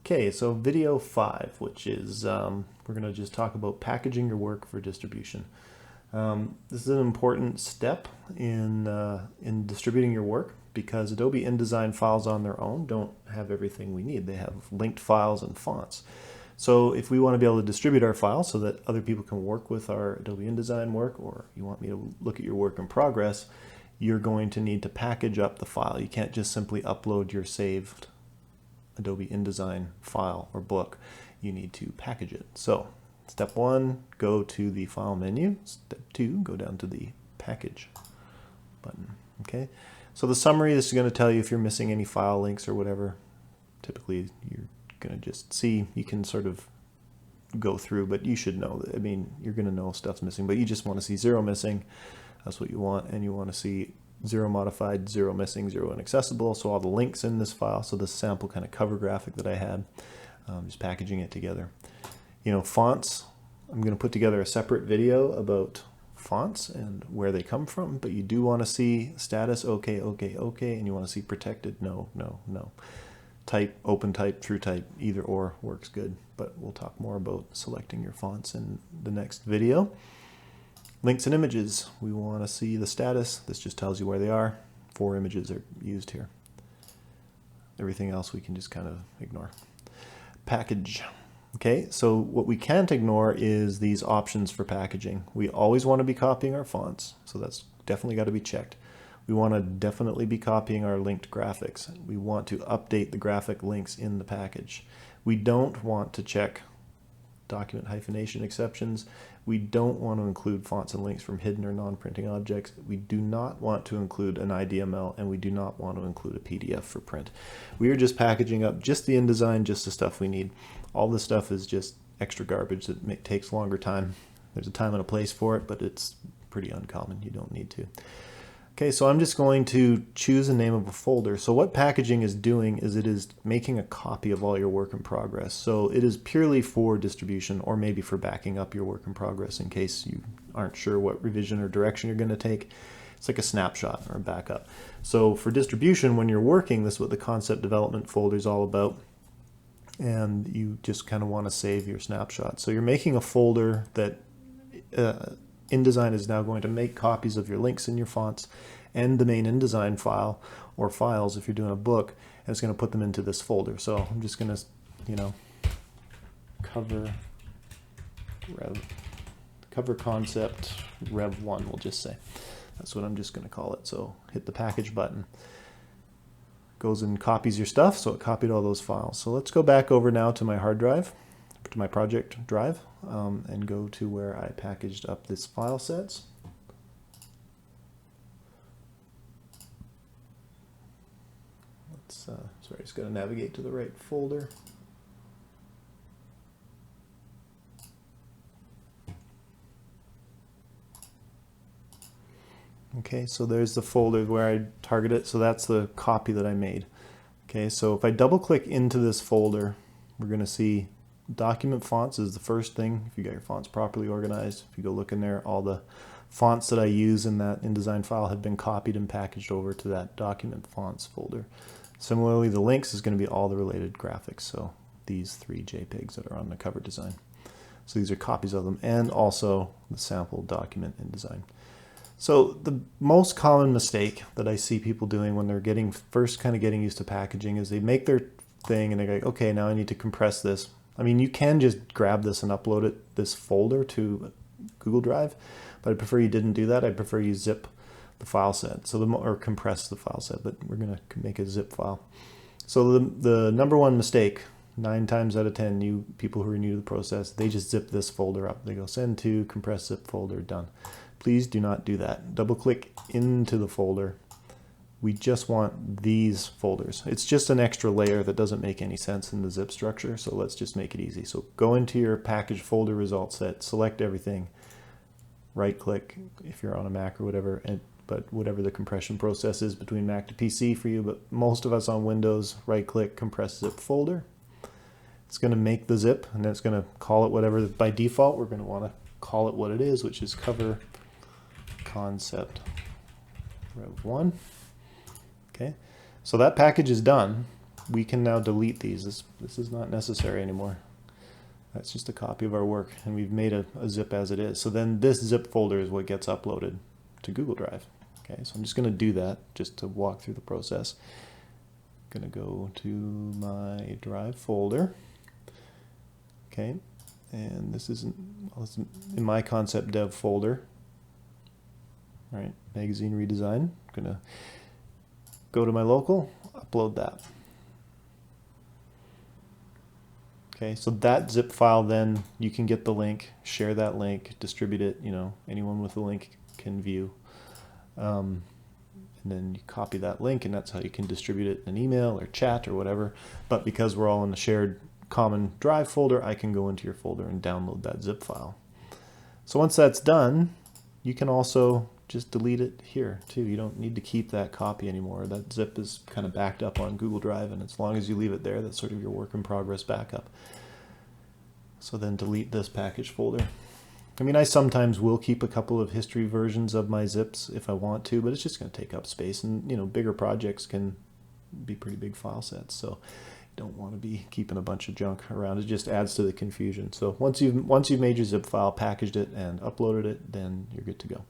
Okay, so video 5, which is, we're going to just talk about packaging your work for distribution. This is an important step in distributing your work because Adobe InDesign files on their own don't have everything we need. They have linked files and fonts. So if we want to be able to distribute our files so that other people can work with our Adobe InDesign work, or you want me to look at your work in progress, you're going to need to package up the file. You can't just simply upload your saved Adobe InDesign file or book. You need to package it. So step 1, go to the file menu. Step 2, go down to the package button. Okay. So the summary, this is going to tell you if you're missing any file links or whatever. Typically you're going to just see, you can sort of go through, but you should know that, I mean, you're going to know stuff's missing, but you just want to see 0 missing. That's what you want. And you want to see 0 modified, 0 missing, 0 inaccessible. So all the links in this file. So this sample kind of cover graphic that I had, just packaging it together. You know, fonts, I'm going to put together a separate video about fonts and where they come from, but you do want to see status, okay, okay, okay, and you want to see protected, no, no, no. Type, open type, true type, either or works good, but we'll talk more about selecting your fonts in the next video. Links and images, we want to see the status. This just tells you where they are. 4 images are used here. Everything else we can just kind of ignore. Package. Okay, so what we can't ignore is these options for packaging. We always want to be copying our fonts, so that's definitely got to be checked. We want to definitely be copying our linked graphics. We want to update the graphic links in the package. We don't want to check document hyphenation exceptions. We don't want to include fonts and links from hidden or non-printing objects. We do not want to include an IDML, and we do not want to include a PDF for print. We are just packaging up just the InDesign, just the stuff we need. All this stuff is just extra garbage that takes longer time. There's a time and a place for it, but it's pretty uncommon. You don't need to. Okay, so I'm just going to choose a name of a folder. So what packaging is doing is it is making a copy of all your work in progress. So it is purely for distribution, or maybe for backing up your work in progress in case you aren't sure what revision or direction you're going to take. It's like a snapshot or a backup. So for distribution, when you're working, this is what the concept development folder is all about. And you just kind of want to save your snapshot. So you're making a folder that InDesign is now going to make copies of your links and your fonts and the main InDesign file or files if you're doing a book, and it's going to put them into this folder. So I'm just going to, you know, cover concept rev 1, we'll just say. That's what I'm just going to call it. So hit the package button. Goes and copies your stuff, so it copied all those files. So let's go back over now to my hard drive, to my project drive, and go to where I packaged up this file sets. Let's, sorry, just got to navigate to the right folder. Okay, so there's the folder where I target it. So that's the copy that I made. Okay, so if I double click into this folder, we're going to see document fonts is the first thing. If you got your fonts properly organized, if you go look in there, all the fonts that I use in that InDesign file have been copied and packaged over to that document fonts folder. Similarly, the links is going to be all the related graphics. So these 3 JPEGs that are on the cover design. So these are copies of them, and also the sample document InDesign. So the most common mistake that I see people doing when they're first kind of getting used to packaging is they make their thing and they go, okay, now I need to compress this. I mean, you can just grab this and upload this folder to Google Drive, but I prefer you didn't do that. I prefer you zip the file set, or compress the file set, but we're going to make a zip file. So the number one mistake, 9 times out of 10, you people who are new to the process, they just zip this folder up. They go send to, compress zip folder, done. Please do not do that. Double click into the folder. We just want these folders. It's just an extra layer that doesn't make any sense in the zip structure, so let's just make it easy. So go into your package folder result set, select everything, right click if you're on a Mac or whatever, but whatever the compression process is between Mac to PC for you, but most of us on Windows, right click, compress zip folder. It's going to make the zip, and then it's going to call it whatever. By default, we're going to want to call it what it is, which is cover concept rev 1. Okay, so that package is done. we can now delete these. This is not necessary anymore. That's just a copy of our work, and we've made a zip as it is. So then this zip folder is what gets uploaded to Google Drive. Okay, so I'm just going to do that just to walk through the process. I'm going to go to my Drive folder. Okay, and this is in my concept dev folder. All right, magazine redesign. I'm going to go to my local, upload that. Okay, so that zip file, then you can get the link, share that link, distribute it, anyone with the link can view. And then you copy that link, and that's how you can distribute it in an email or chat or whatever. But because we're all in a shared common Drive folder, I can go into your folder and download that zip file. So once that's done, you can also just delete it here too. You don't need to keep that copy anymore. That zip is kind of backed up on Google Drive, and as long as you leave it there, that's sort of your work in progress backup. So then delete this package folder. I mean, I sometimes will keep a couple of history versions of my zips if I want to, but it's just going to take up space, and bigger projects can be pretty big file sets, so you don't want to be keeping a bunch of junk around. It just adds to the confusion. So once you've made your zip file, packaged it, and uploaded it, then you're good to go.